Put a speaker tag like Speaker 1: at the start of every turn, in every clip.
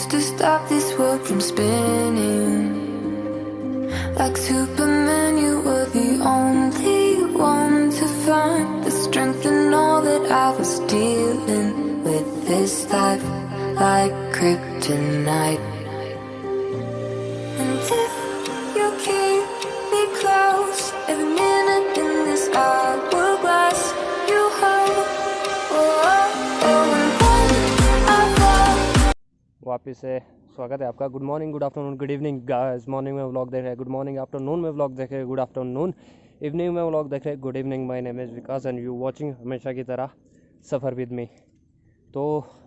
Speaker 1: to stop this world from spinning. Like Superman, you were the only one to find the strength in all that I was dealing with this life, like kryptonite. And if you keep me close, every minute in this hourglass, you hold.
Speaker 2: वापस से स्वागत है आपका। Good morning, good afternoon, good evening guys. Morning में vlog देख रहे हैं, good morning. Afternoon में व्लॉग देख रहे हैं, गुड आफ्टरनून। इवनिंग में व्लॉग देख रहे हैं, good evening. My name is Vikas and you watching हमेशा की तरह सफ़र विद मी। तो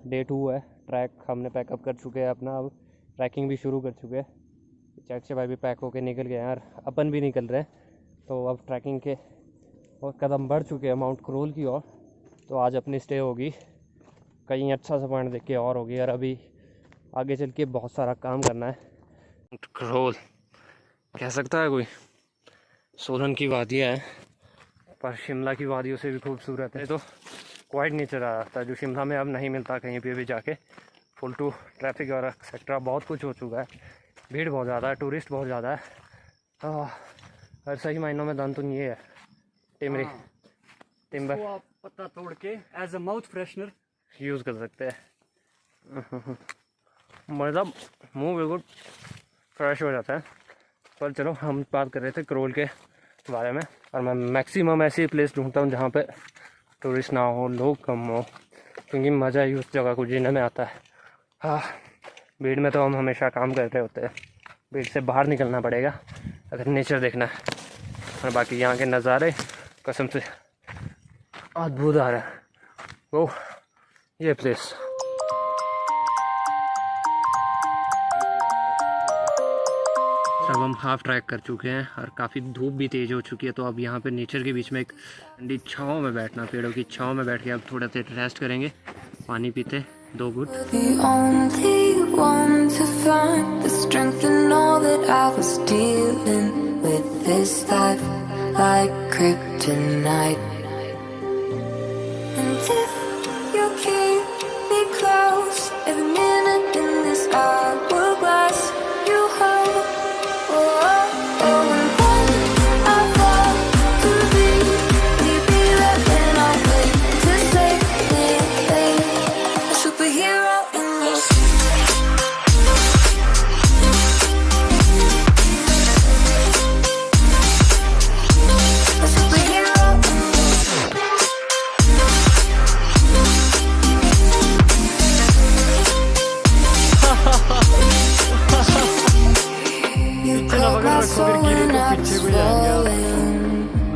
Speaker 2: डे 2 है, ट्रैक हमने पैकअप कर चुके हैं अपना, अब ट्रैकिंग भी शुरू कर चुके हैं। चैक से भाई भी पैक होके निकल गए हैं यार, अपन भी निकल रहे हैं। तो अब ट्रैकिंग के और कदम बढ़ चुके हैं माउंट क्रोल की ओर। तो आज अपनी स्टे होगी कहीं अच्छा सा पॉइंट देख के और होगी यार। अभी आगे चल के बहुत सारा काम करना है। क्रोल कह सकता है कोई, सोलन की वादियाँ हैं पर शिमला की वादियों से भी खूबसूरत है। तो क्वाइट नेचर आ जाता है जो शिमला में अब नहीं मिलता कहीं पे भी जाके। फुल टू ट्रैफिक और एक्सेट्रा बहुत कुछ हो चुका है, भीड़ बहुत ज़्यादा है, टूरिस्ट बहुत ज़्यादा है। हर सही मायनों में दान तो ये है टिमरी टिम्बर
Speaker 3: आप पत्ता तोड़ के as a mouth freshener
Speaker 2: use कर सकते हैं। मतलब मुंह बिल्कुल फ्रेश हो जाता है। पर चलो, हम बात कर रहे थे क्रोल के बारे में, और मैं मैक्सिमम ऐसी प्लेस ढूंढता हूँ जहाँ पे टूरिस्ट ना हो, लोग कम हो, क्योंकि मज़ा ही उस जगह को जीने में आता है। हाँ, भीड़ में तो हम हमेशा काम कर रहे होते हैं, भीड़ से बाहर निकलना पड़ेगा अगर नेचर देखना है। और बाकी यहाँ के नज़ारे कसम से अद्भुत आ रहा है। वो ये प्लेस अब हम हाफ ट्रैक कर चुके हैं और काफ़ी धूप भी तेज़ हो चुकी है। तो अब यहाँ पे नेचर के बीच में एक ठंडी छाँव में बैठना, पेड़ों की छाँव में बैठ के अब थोड़ा देर रेस्ट करेंगे, पानी पीते 2 घूंट।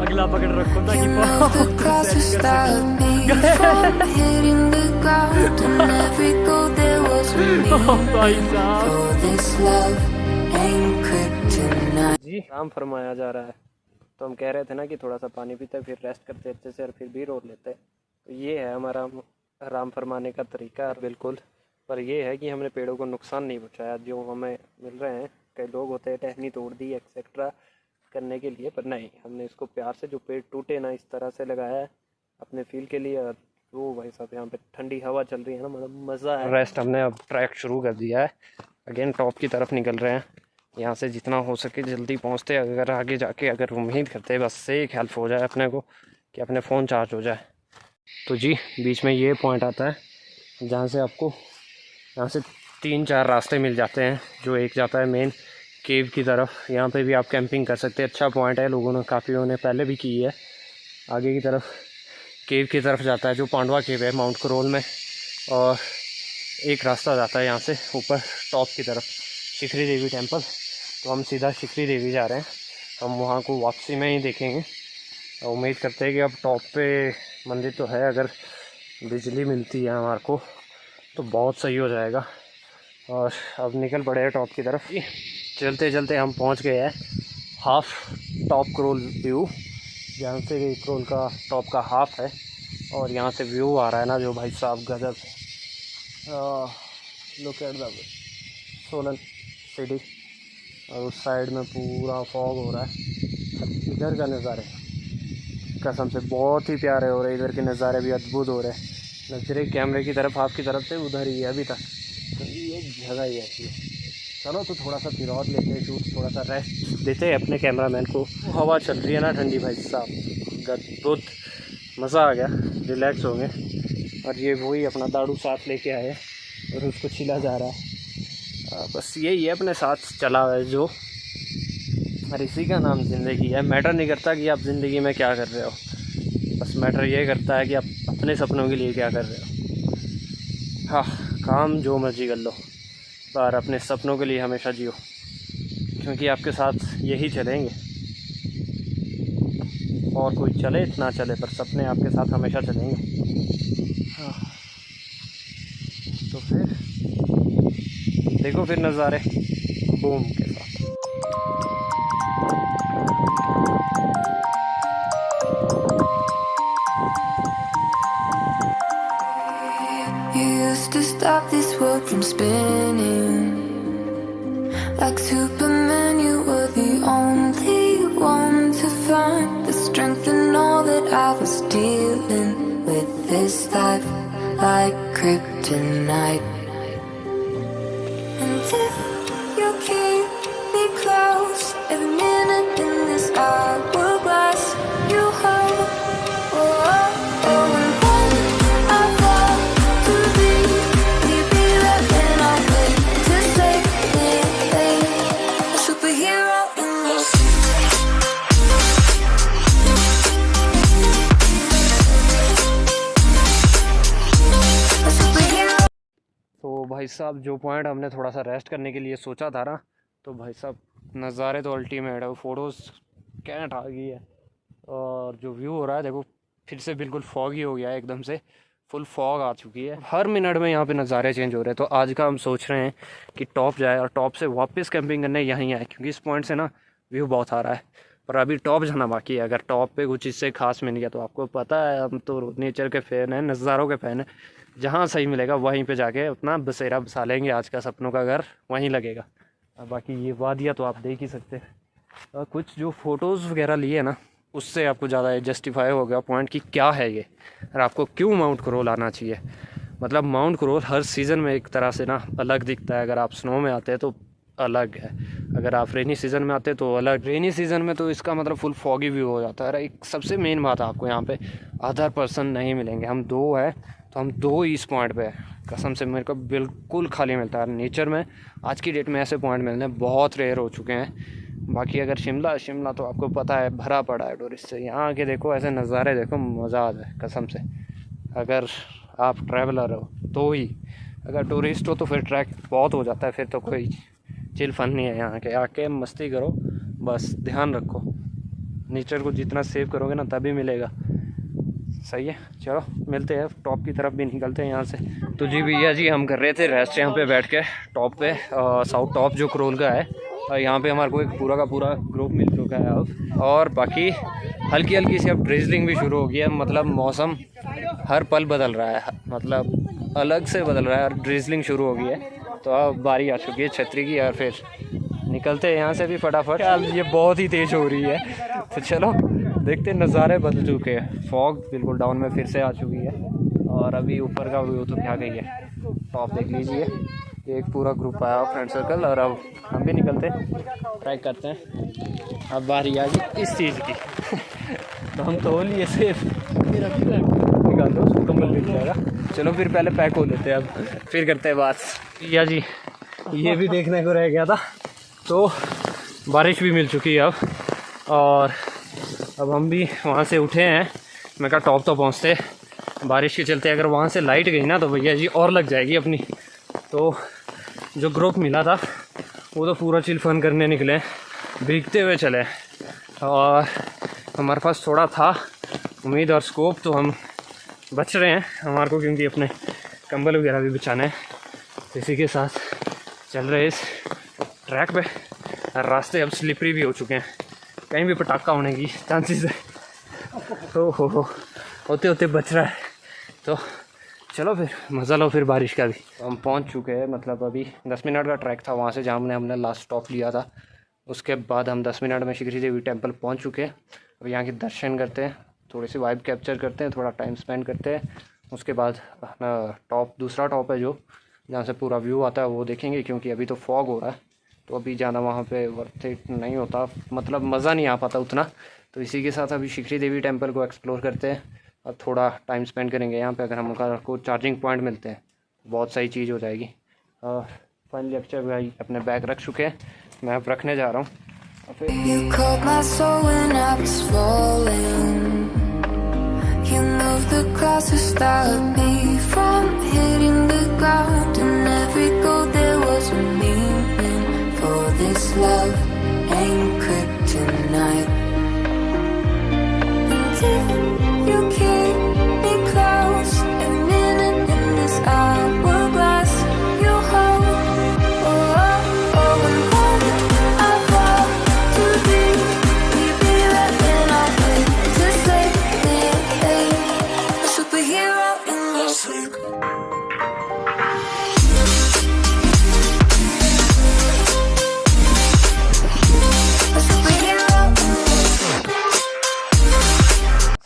Speaker 2: अगला पकड़ रखो ताकि जी आराम फरमाया जा रहा है। तो हम कह रहे थे ना कि थोड़ा सा पानी पीते फिर रेस्ट करते अच्छे से और फिर भी रोक लेते। तो ये है हमारा आराम फरमाने का तरीका बिल्कुल। पर ये है कि हमने पेड़ों को नुकसान नहीं पहुँचाया जो हमें मिल रहे हैं। कई लोग होते हैं टहनी तोड़ दी एक्सेट्रा करने के लिए, पर नहीं, हमने इसको प्यार से जो पेड़ टूटे ना इस तरह से लगाया है अपने फील के लिए। वो भाई साहब यहाँ पे ठंडी हवा चल रही है ना, मतलब मज़ा है। रेस्ट हमने अब ट्रैक शुरू कर दिया है, अगेन टॉप की तरफ निकल रहे हैं। यहाँ से जितना हो सके जल्दी पहुँचते, अगर आगे जाके अगर उम्मीद करते बस से एक हेल्प हो जाए अपने को कि अपने फ़ोन चार्ज हो जाए। तो जी बीच में ये पॉइंट आता है जहाँ से आपको यहाँ से 3-4 रास्ते मिल जाते हैं। जो एक जाता है मेन केव की तरफ, यहाँ पे भी आप कैंपिंग कर सकते हैं, अच्छा पॉइंट है, लोगों ने काफ़ी ने पहले भी की है। आगे की तरफ केव की तरफ जाता है जो पांडवा केव है माउंट क्रोल में, और एक रास्ता जाता है यहाँ से ऊपर टॉप की तरफ शिखरी देवी टेम्पल। तो हम सीधा शिखरी देवी जा रहे हैं, हम वहाँ को वापसी में ही देखेंगे। उम्मीद करते हैं कि अब टॉप पे मंदिर तो है, अगर बिजली मिलती है हमारे को तो बहुत सही हो जाएगा। और अब निकल पड़े हैं टॉप की तरफ। चलते चलते हम पहुंच गए हैं हाफ टॉप क्रोल व्यू, जहाँ से क्रोल का टॉप का हाफ है। और यहाँ से व्यू आ रहा है ना जो भाई साहब गजब। Look at the Solan city, और उस साइड में पूरा फॉग हो रहा है। इधर का नज़ारे कसम से बहुत ही प्यारे हो रहे हैं, इधर के नज़ारे भी अद्भुत हो रहे हैं। नजरे कैमरे की तरफ आपकी तरफ से उधर ही है अभी तक। ये जगह ही ऐसी है। चलो तो थोड़ा सा फिर और लेते हैं शूट, थोड़ा सा रेस्ट देते हैं अपने कैमरामैन को। हवा चल रही है ना ठंडी भाई साहब, बहुत मज़ा आ गया, रिलैक्स हो गए। और ये वही अपना दाड़ू साथ लेके आए और उसको छिला जा रहा है। बस यही है अपने साथ चला है जो, और इसी का नाम ज़िंदगी है। मैटर नहीं करता कि आप ज़िंदगी में क्या कर रहे हो, बस मैटर ये करता है कि आप अपने सपनों के लिए क्या कर रहे हो। हाँ, काम जो मर्जी कर लो पर अपने सपनों के लिए हमेशा जियो, क्योंकि आपके साथ यही चलेंगे। और कोई चले ना चले पर सपने आपके साथ हमेशा चलेंगे। हाँ, तो फिर देखो फिर नज़ारे बूम के साथ।
Speaker 1: You used to stop this world from spinning. Like Superman, you were the only one to find the strength in all that I was dealing with this life, like kryptonite. And if you keep me close, every minute in this hourglass, you hold. Oh, oh, oh, and when I fall to leave, will you be there when I wait to save me? A superhero in this. A superhero.
Speaker 2: तो भाई साहब जो point हमने थोड़ा सा rest करने के लिए सोचा था ना, तो भाई साहब नज़ारे तो अल्टीमेट है। वो फ़ोटोज़ कैंट आ गई है, और जो व्यू हो रहा है देखो फिर से बिल्कुल फॉगी हो गया है, एकदम से फुल फॉग आ चुकी है। हर मिनट में यहाँ पे नज़ारे चेंज हो रहे हैं। तो आज का हम सोच रहे हैं कि टॉप जाए और टॉप से वापस कैंपिंग करने यहीं आए, क्योंकि इस पॉइंट से ना व्यू बहुत आ रहा है। पर अभी टॉप जाना बाकी है। अगर टॉप पे कुछ इससे खास मिल गया तो आपको पता है, हम तो नेचर के फ़ैन हैं, नज़ारों के फ़ैन हैं। जहाँ सही मिलेगा वहीं पे जाके अपना बसेरा बसा लेंगे। आज का सपनों का घर वहीं लगेगा। बाकी ये वादियाँ तो आप देख ही सकते हैं। कुछ जो फ़ोटोज़ वगैरह लिए ना, उससे आपको ज़्यादा जस्टिफाई हो गया पॉइंट कि क्या है ये, और आपको क्यों माउंट करोल आना चाहिए। मतलब माउंट करोल हर सीज़न में एक तरह से ना अलग दिखता है। अगर आप स्नो में आते हैं तो अलग है, अगर आप रेनी सीज़न में आते तो अलग। रेनी सीज़न में तो इसका मतलब फुल फॉगी व्यू हो जाता है। और एक सबसे मेन बात है, आपको यहाँ पे अदर पर्सन नहीं मिलेंगे। हम दो है तो हम दो ही इस पॉइंट पे है। कसम से मेरे को बिल्कुल खाली मिलता है। नेचर में आज की डेट में ऐसे पॉइंट मिलने बहुत रेयर हो चुके हैं। बाकी अगर शिमला तो आपको पता है भरा पड़ा है टूरिस्ट से। यहाँ आके देखो ऐसे नज़ारे देखो, मज़ा आ जाए कसम से। अगर आप ट्रैवलर हो तो ही, अगर टूरिस्ट हो तो फिर ट्रैक बहुत हो जाता है, फिर तो कोई चिल फन नहीं है। यहाँ के आके मस्ती करो, बस ध्यान रखो नेचर को जितना सेव करोगे ना तभी मिलेगा। सही है, चलो मिलते हैं, टॉप की तरफ भी निकलते हैं यहाँ से। तो जी भैया जी, हम कर रहे थे रेस्ट यहाँ पे बैठ के टॉप पे, साउथ टॉप जो करोल का है। यहाँ पे हमारे को एक पूरा का पूरा ग्रुप मिल चुका है अब। और बाकी हल्की हल्की सी अब ड्रिजलिंग भी शुरू हो गई है। मतलब मौसम हर पल बदल रहा है, मतलब अलग से बदल रहा है, और ड्रिजलिंग शुरू हो गई है। तो अब बारी आ चुकी है छतरी की, और फिर निकलते हैं यहाँ से भी फटाफट। अब ये बहुत ही तेज़ हो रही है, तो चलो देखते हैं। नज़ारे बदल चुके हैं, फॉग बिल्कुल डाउन में फिर से आ चुकी है। और अभी ऊपर का व्यू तो क्या गई है, टॉप देख लीजिए। एक पूरा ग्रुप आया फ्रेंड सर्कल, और अब हम भी निकलते हैं, ट्राई करते हैं। अब बारी आ गई इस चीज़ की तो हम तो लिए सेफ, निकाल दो उसको, कंबल मिल जाएगा। चलो फिर पहले पैक हो लेते हैं, अब फिर करते हैं बात। या जी, ये भी देखने को रह गया था। तो बारिश भी मिल चुकी है अब, और अब हम भी वहाँ से उठे हैं। मैं कहा टॉप तो पहुँचते, बारिश के चलते अगर वहाँ से लाइट गई ना तो भैया जी और लग जाएगी अपनी। तो जो ग्रुप मिला था वो तो पूरा चिल फन करने निकले, भीगते हुए चले। और हमारे पास थोड़ा था उम्मीद और स्कोप, तो हम बच रहे हैं हमारे को, क्योंकि अपने कंबल वगैरह भी बिछाना है। इसी के साथ चल रहे इस ट्रैक पे। रास्ते अब स्लिपरी भी हो चुके हैं, कहीं भी पटाखा होने की चांसेस है। हो होते होते बच रहा है। तो चलो फिर मज़ा लो फिर बारिश का भी। तो हम पहुंच चुके हैं, मतलब अभी 10 मिनट का ट्रैक था वहाँ से जहाँ हमने लास्ट स्टॉप लिया था। उसके बाद हम 10 मिनट में शिखरी देवी टेम्पल पहुँच चुके हैं। अब यहाँ के दर्शन करते हैं, थोड़ी सी वाइब कैप्चर करते हैं, थोड़ा टाइम स्पेंड करते हैं। उसके बाद अपना टॉप, दूसरा टॉप है जो जहाँ से पूरा व्यू आता है वो देखेंगे, क्योंकि अभी तो फॉग हो रहा है, तो अभी जाना वहाँ पे वर्थ इट नहीं होता, मतलब मज़ा नहीं आ पाता उतना। तो इसी के साथ अभी शिखरी देवी टेम्पल को एक्सप्लोर करते हैं और थोड़ा टाइम स्पेंड करेंगे यहाँ पे। अगर हमको चार्जिंग पॉइंट मिलते हैं बहुत सही चीज़ हो जाएगी। और फाइनली अक्षय भाई अपने बैग रख चुके हैं, मैं अब रखने जा रहा हूँ।
Speaker 1: You caught my soul when I was falling. You moved the clouds to stop me from hitting the ground. And every goal there was a meaning. For this love ain't kryptonite. And if you keep me close, a minute in this hourglass you hold. Oh, oh, oh, and when I fall to be, we be right when I wait to save me, a superhero in your sleep. A superhero in your sleep.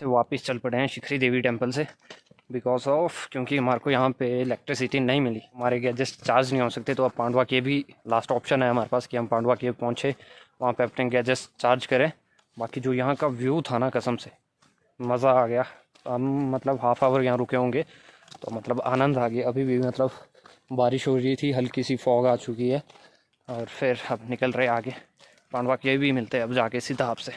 Speaker 2: से वापस चल पड़े हैं शिखरी देवी temple से, because of क्योंकि हमारे को यहाँ पे इलेक्ट्रिसिटी नहीं मिली, हमारे गैजेट्स चार्ज नहीं हो सकते। तो अब पांडवा केव भी लास्ट ऑप्शन है हमारे पास कि हम पांडवा केव पहुँचे, वहाँ पे अपने गैजेट्स चार्ज करें। बाकी जो यहाँ का व्यू था ना, कसम से मज़ा आ गया। हम मतलब हाफ आवर यहाँ रुके होंगे तो मतलब आनंद आ गया। अभी भी मतलब बारिश हो रही थी, हल्की सी फॉग आ चुकी है और फिर अब निकल रहे आगे। पांडवा केव भी मिलते हैं अब जाके सीधा आपसे।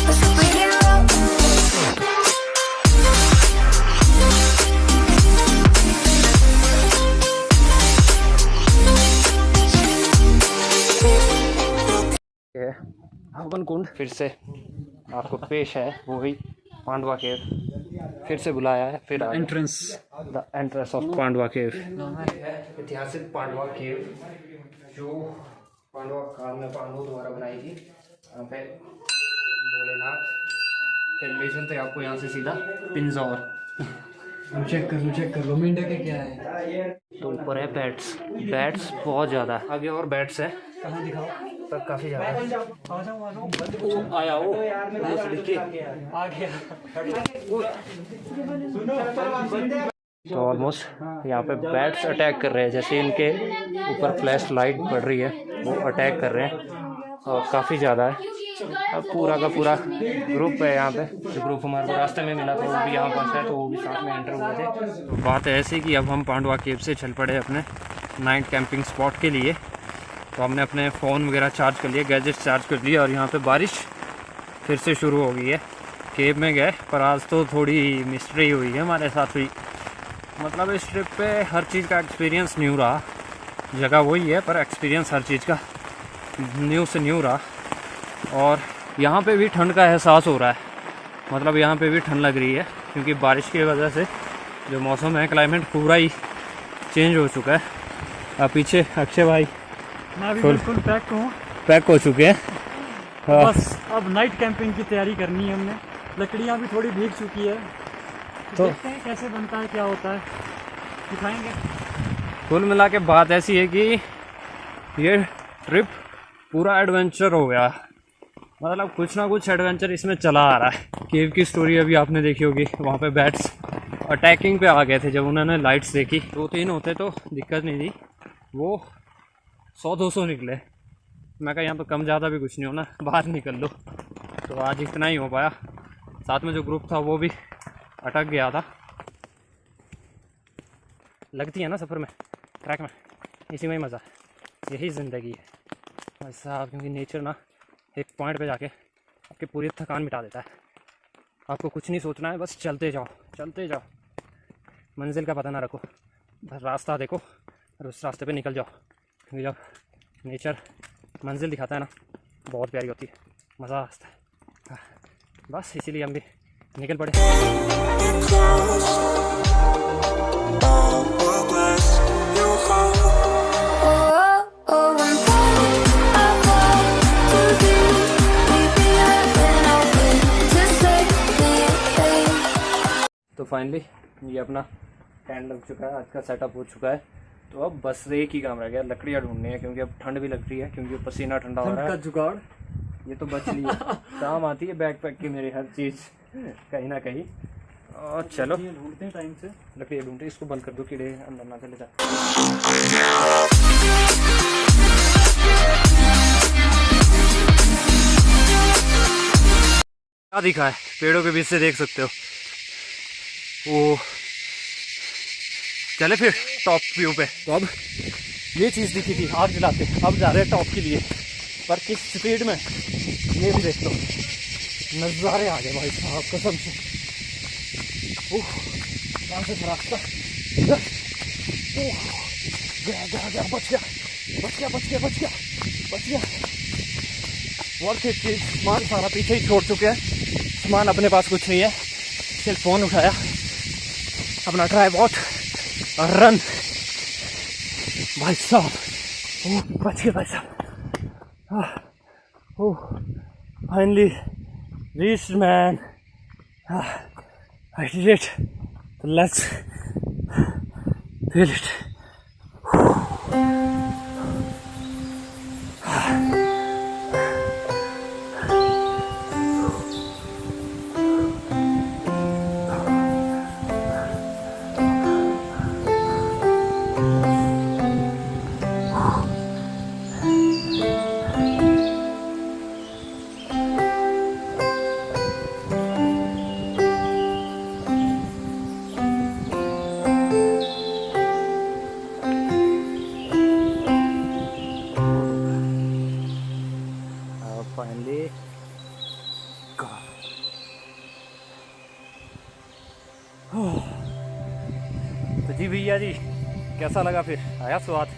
Speaker 1: A superhero in your sleep.
Speaker 2: हवन कुंड फिर से आपको पेश है, वही पांडवा केव फिर से बुलाया है। फिर
Speaker 3: एंट्रेंस
Speaker 2: द एंट्रेंस ऑफ पांडवा केव, ऐतिहासिक पांडवा केव जो पांडवा काल में पांडवों द्वारा बनाई थी। यहाँ पे भोलेनाथ, फिर ले चलते आपको यहाँ से सीधा पिंजौर।
Speaker 3: चेक कर लो मेंढक के क्या है।
Speaker 2: तो ऊपर है बैट्स, बैट्स बहुत ज़्यादा है, आगे और बैट्स है,
Speaker 3: कहाँ दिखाओ।
Speaker 2: पर काफ़ी ज़्यादा है।
Speaker 3: आ जाओ
Speaker 2: आया वो तो ऑलमोस्ट यहाँ पे बैट्स अटैक कर रहे हैं, जैसे इनके ऊपर फ्लैश लाइट पड़ रही है वो अटैक कर रहे हैं और काफ़ी ज़्यादा है। अब पूरा का पूरा ग्रुप है यहाँ पे, जो ग्रुप हमारे को रास्ते में मिला था वो भी यहाँ पहुँचा है, तो वो भी साथ में एंटर हुए थे। तो बात है ऐसी कि अब हम पांडवा केव से चल पड़े अपने नाइट कैंपिंग स्पॉट के लिए। तो हमने अपने फ़ोन वगैरह चार्ज कर लिए, गैजेट्स चार्ज कर लिए और यहाँ पे बारिश फिर से शुरू हो गई है। केव में गए पर आज तो थोड़ी मिस्ट्री हुई है हमारे साथ हुई। मतलब इस ट्रिप पे हर चीज़ का एक्सपीरियंस न्यू रहा, जगह वही है पर एक्सपीरियंस हर चीज़ का न्यू से न्यू रहा। और यहाँ पे भी ठंड का एहसास हो रहा है, मतलब यहाँ पे भी ठंड लग रही है क्योंकि बारिश की वजह से जो मौसम है, क्लाइमेट पूरा ही चेंज हो चुका है। अब पीछे अक्षय भाई
Speaker 3: मैं भी बिल्कुल
Speaker 2: पैक हो चुके हैं।
Speaker 3: बस अब नाइट कैंपिंग की तैयारी करनी है हमने। लकड़ियाँ भी थोड़ी भीग चुकी है, तो देखते हैं कैसे बनता है, क्या होता है, दिखाएंगे।
Speaker 2: कुल मिला के बात ऐसी है कि ये ट्रिप पूरा एडवेंचर हो गया, मतलब कुछ ना कुछ एडवेंचर इसमें चला आ रहा है। केव की स्टोरी अभी आपने देखी होगी, वहाँ पे बैट्स अटैकिंग पे आ गए थे जब उन्होंने लाइट्स देखी। 2-3 होते तो दिक्कत नहीं थी, वो 100-200 निकले। मैं कहा यहाँ पे कम ज़्यादा भी कुछ नहीं होना, बाहर निकल लो। तो आज इतना ही हो पाया। साथ में जो ग्रुप था वो भी अटक गया था। लगती है ना सफ़र में, ट्रैक में, इसी में ही मज़ा, यही ज़िंदगी है भाई साहब। क्योंकि नेचर ना एक पॉइंट पे जाके आपकी पूरी थकान मिटा देता है। आपको कुछ नहीं सोचना है, बस चलते जाओ, मंजिल का पता ना रखो, बस रास्ता देखो और उस रास्ते पे निकल जाओ। क्योंकि जब नेचर मंजिल दिखाता है ना, बहुत प्यारी होती है, मज़ा आता है। बस इसीलिए हम भी निकल पड़े। तो फाइनली ये अपना टेंट लग चुका है, आज का सेटअप हो चुका है। तो अब बस एक ही काम रह गया, लकड़ियाँ ढूंढनी है, क्योंकि अब ठंड भी लग रही है, क्योंकि पसीना ठंडा हो रहा है।
Speaker 3: जुगाड़
Speaker 2: ये तो बच ली है, काम आती है बैग पैक की मेरी हर चीज़ कहीं ना कहीं। और चलो
Speaker 3: ढूंढते हैं टाइम से।
Speaker 2: लकड़ी ढूंढते, इसको बंद कर दो, कीड़े अंदर ना चले जाए। क्या दिखा है पेड़ों के बीच से, देख सकते हो। वो चले फिर टॉप व्यू पे। तो अब ये चीज़ दिखी थी आग जलाते, अब जा रहे हैं टॉप के लिए, पर किस स्पीड में ये भी देख लो। नज़ारे आ गए भाई साहब कसम से। यहाँ से रास्ता गया, बच गया। वर्थ इट चीज। सामान सारा पीछे ही छोड़ चुके हैं, सामान अपने पास कुछ नहीं है, सिर्फ फ़ोन उठाया, अपना ट्राइपॉड और रन। भाई साहब बच गए भाई साहब। Finally reached man, I did it. Let's feel it. Finally तो जी भैया जी, कैसा लगा फिर? आया स्वाद?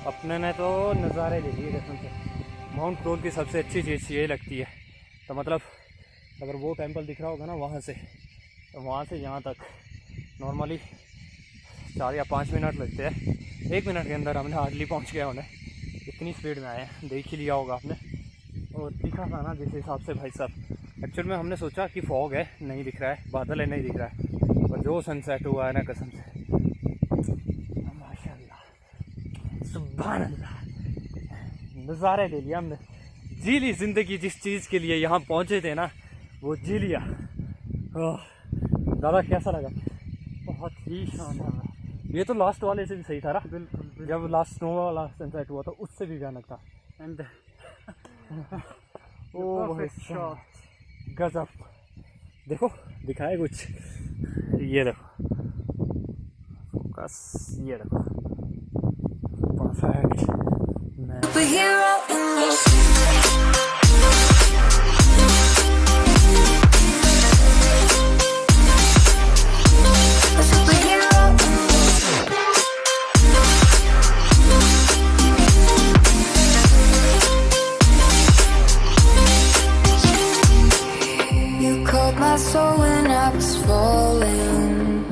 Speaker 2: अपने ने तो नज़ारे ले लिए कसम से। माउंट क्रोल की सबसे अच्छी चीज़ ये लगती है, तो मतलब अगर वो टेंपल दिख रहा होगा ना वहाँ से, तो वहाँ से यहाँ तक नॉर्मली 4 या 5 मिनट लगते हैं। 1 मिनट के अंदर हमने हार्डली पहुँच गया उन्हें, इतनी स्पीड में आए हैं। देख ही लिया होगा आपने, और दिखा था ना जिस हिसाब से भाई साहब। एक्चुअल में हमने सोचा कि फॉग है, नहीं दिख रहा है, बादल है, नहीं दिख रहा है, पर जो सनसेट हुआ है ना कसम से, माशाल्लाह सुभान अल्लाह, नज़ारे ले लिया हमने, जी ली ज़िंदगी। जिस चीज़ के लिए यहाँ पहुँचे थे ना वो जी लिया। दादा कैसा लगा?
Speaker 3: बहुत ही शानदार।
Speaker 2: ये तो लास्ट वाले से भी सही था ना?
Speaker 3: बिल्कुल।
Speaker 2: जब लास्ट स्नो वाला सनसेट हुआ था उससे भी भयानक था।
Speaker 3: एंड
Speaker 2: ओ शॉट गजब। देखो दिखाए कुछ, ये देखो फोकस, ये देखो perfect.
Speaker 1: We're here out in the we're here out in You called my soul when I was falling.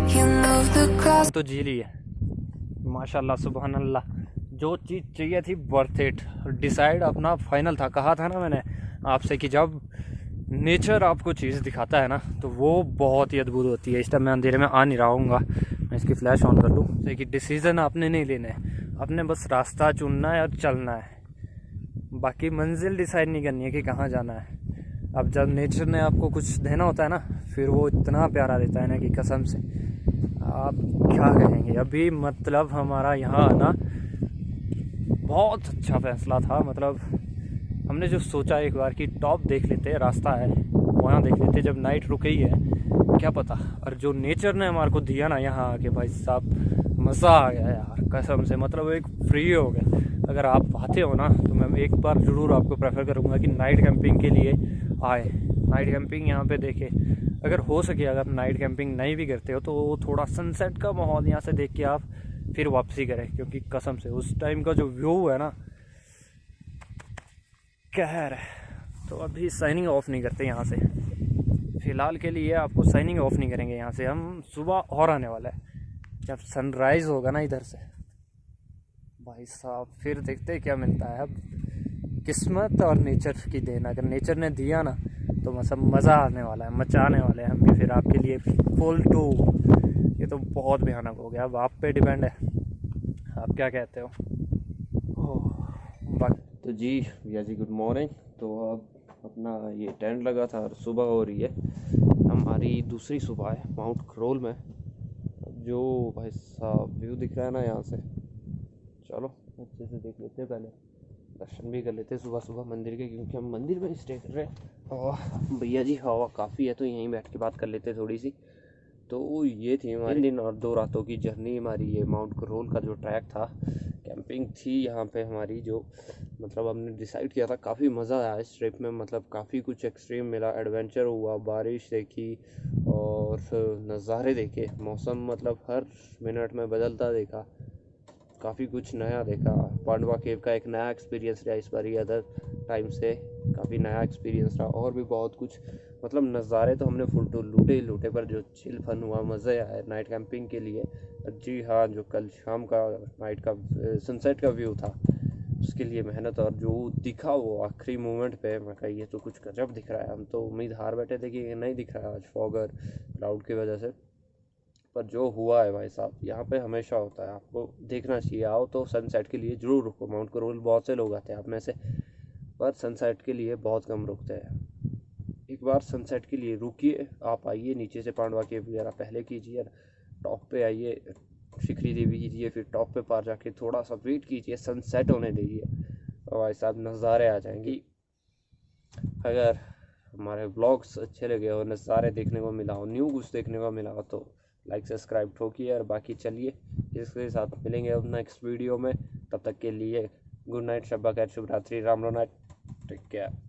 Speaker 1: You moved the cross.
Speaker 2: तो जी ली है माशाल्लाह सुभान अल्लाह। जो चीज़ चाहिए थी वर्थ इट। डिसाइड अपना फाइनल था। कहा था ना मैंने आपसे कि जब नेचर आपको चीज़ दिखाता है ना तो वो बहुत ही अद्भुत होती है। इस टाइम मैं अंधेरे में आ नहीं रहूँगा, मैं इसकी फ्लैश ऑन कर लूँ। जैसे कि डिसीज़न आपने नहीं लेना है, आपने बस रास्ता चुनना है और चलना है। बाकी मंजिल डिसाइड नहीं करनी है कि कहाँ जाना है। अब जब नेचर ने आपको कुछ देना होता है ना, फिर वो इतना प्यारा देता है ना कि कसम से आप क्या कहेंगे। अभी मतलब हमारा यहाँ आना बहुत अच्छा फ़ैसला था। मतलब हमने जो सोचा एक बार कि टॉप देख लेते, रास्ता है वहाँ देख लेते, जब नाइट रुक ही है क्या पता। और जो नेचर ने हमारे को दिया ना यहाँ आके, भाई साहब मज़ा आ गया यार कसम से। मतलब एक फ्री हो गया। अगर आप आते हो ना तो मैं एक बार ज़रूर आपको प्रेफर करूँगा कि नाइट कैंपिंग के लिए आए। नाइट कैंपिंग यहाँ पे देखें। अगर हो सके, अगर नाइट कैंपिंग नहीं भी करते हो तो थोड़ा सनसेट का माहौल यहाँ से देख के आप फिर वापसी करें, क्योंकि कसम से उस टाइम का जो व्यू है ना कहर है। तो अभी साइनिंग ऑफ नहीं करते यहाँ से, फ़िलहाल के लिए आपको साइनिंग ऑफ नहीं करेंगे यहाँ से। हम सुबह और आने वाला है, जब सनराइज़ होगा ना इधर से, भाई साहब फिर देखते हैं क्या मिलता है। अब किस्मत और नेचर की देन, अगर नेचर ने दिया ना तो मतलब मज़ा आने वाला है, मचाने वाले हैं हम भी फिर आपके लिए फुल टू। ये तो बहुत भयानक हो गया, अब आप पे डिपेंड है, आप क्या कहते हो। तो जी भैया जी गुड मॉर्निंग। तो अब अपना ये टेंट लगा था और सुबह हो रही है हमारी दूसरी सुबह है माउंट क्रोल में। जो भाई साहब व्यू दिख रहा है ना यहाँ से, चलो अच्छे से देख लेते हैं, पहले दर्शन भी कर लेते हैं सुबह सुबह मंदिर के, क्योंकि हम मंदिर में स्टे कर रहे हैं। और भैया जी हवा काफ़ी है तो यहीं बैठ के बात कर लेते हैं थोड़ी सी। तो ये थी हमारी 3 दिन और 2 रातों की जर्नी हमारी। ये माउंट क्रोल का जो ट्रैक था, कैंपिंग थी यहाँ पे हमारी, जो मतलब हमने डिसाइड किया था। काफ़ी मज़ा आया इस ट्रिप में, मतलब काफ़ी कुछ एक्सट्रीम मिला, एडवेंचर हुआ, बारिश देखी और नज़ारे देखे, मौसम मतलब हर मिनट में बदलता देखा, काफ़ी कुछ नया देखा। पांडवा केव का एक नया एक्सपीरियंस रहा इस बार, अदर टाइम से काफ़ी नया एक्सपीरियंस रहा। और भी बहुत कुछ मतलब नज़ारे तो हमने फुल टू लूटे ही लूटे, पर जो चिल फन हुआ, मज़े आए नाइट कैंपिंग के लिए। जी हाँ, जो कल शाम का नाइट का सनसेट का व्यू था उसके लिए मेहनत, और जो दिखा वो आखिरी मोमेंट पे, मैं कहा ये तो कुछ गजब दिख रहा है। हम तो उम्मीद हार बैठे थे कि नहीं दिख रहा है आज फॉग और क्लाउड की वजह से, पर जो हुआ है भाई साहब, यहाँ पे हमेशा होता है, आपको देखना चाहिए। आओ तो सनसेट के लिए ज़रूर रुको। माउंट क्रोल बहुत से लोग आते हैं आप में से, पर सनसेट के लिए बहुत कम रुकते हैं। एक बार सनसेट के लिए रुकिए, आप आइए नीचे से पांडवा केव वगैरह पहले कीजिए, टॉप पे आइए, शिखरी देवी कीजिए, फिर टॉप पे पार जाके थोड़ा सा वेट कीजिए, सनसेट होने दीजिए और भाई साहब नज़ारे आ जाएंगी। अगर हमारे ब्लॉग्स अच्छे लगे और नज़ारे देखने को मिला हो, न्यू कुछ देखने को मिला हो, तो लाइक सब्सक्राइब ठोकिए। और बाकी चलिए इसके साथ मिलेंगे अब नेक्स्ट वीडियो में। तब तक के लिए गुड नाइट, शब्बा खैर, शुभ रात्रि, राम नाइट, टेक केयर।